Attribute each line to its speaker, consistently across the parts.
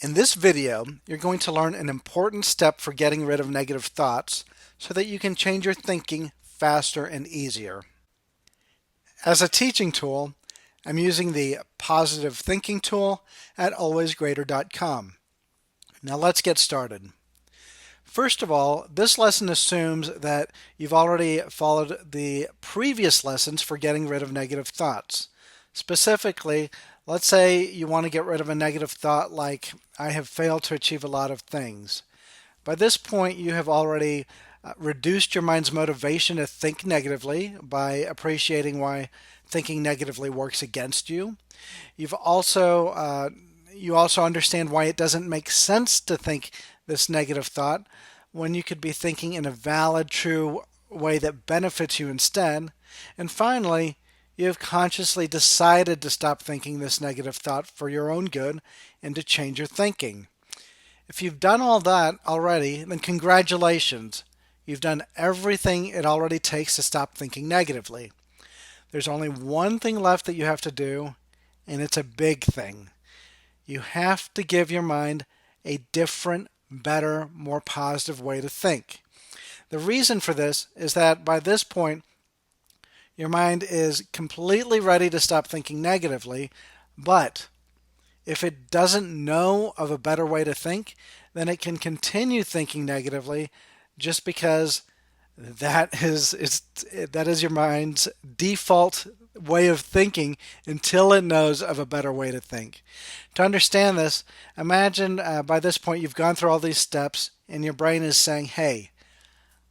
Speaker 1: In this video, you're going to learn an important step for getting rid of negative thoughts so that you can change your thinking faster and easier. As a teaching tool, I'm using the Positive Thinking tool at alwaysgreater.com. Now let's get started. First of all, this lesson assumes that you've already followed the previous lessons for getting rid of negative thoughts. Specifically, let's say you want to get rid of a negative thought like, I have failed to achieve a lot of things. By this point, you have already reduced your mind's motivation to think negatively by appreciating why thinking negatively works against you. You also understand why it doesn't make sense to think this negative thought when you could be thinking in a valid, true way that benefits you instead. And finally, you have consciously decided to stop thinking this negative thought for your own good and to change your thinking. If you've done all that already, then congratulations. You've done everything it already takes to stop thinking negatively. There's only one thing left that you have to do, and it's a big thing. You have to give your mind a different, better, more positive way to think. The reason for this is that by this point, your mind is completely ready to stop thinking negatively, but if it doesn't know of a better way to think, then it can continue thinking negatively just because that is your mind's default way of thinking until it knows of a better way to think. To understand this, imagine by this point you've gone through all these steps and your brain is saying, hey,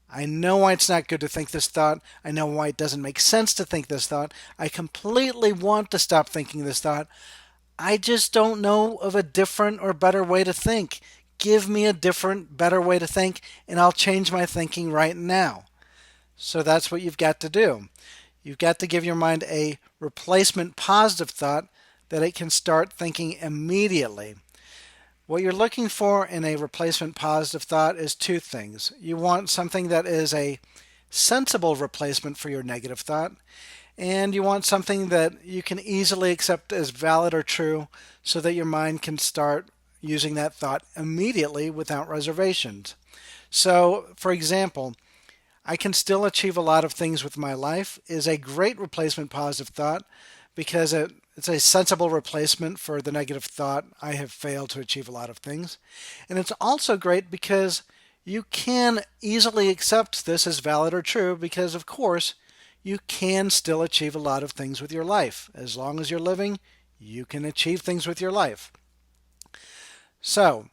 Speaker 1: I know why it's not good to think this thought. I know why it doesn't make sense to think this thought. I completely want to stop thinking this thought. I just don't know of a different or better way to think. Give me a different, better way to think, and I'll change my thinking right now. So that's what you've got to do. You've got to give your mind a replacement positive thought that it can start thinking immediately. What you're looking for in a replacement positive thought is two things. You want something that is a sensible replacement for your negative thought, and you want something that you can easily accept as valid or true so that your mind can start using that thought immediately without reservations. So, for example, I can still achieve a lot of things with my life is a great replacement positive thought because it's a sensible replacement for the negative thought, I have failed to achieve a lot of things. And it's also great because you can easily accept this as valid or true because, of course, you can still achieve a lot of things with your life. As long as you're living, you can achieve things with your life. So,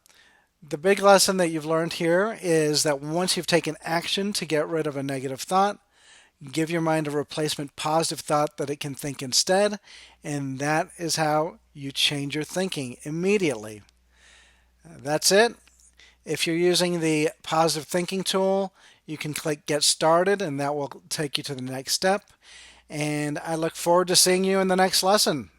Speaker 1: the big lesson that you've learned here is that once you've taken action to get rid of a negative thought, give your mind a replacement positive thought that it can think instead, and that is how you change your thinking immediately. That's it. If you're using the Positive Thinking tool, you can click Get Started, and that will take you to the next step. And I look forward to seeing you in the next lesson.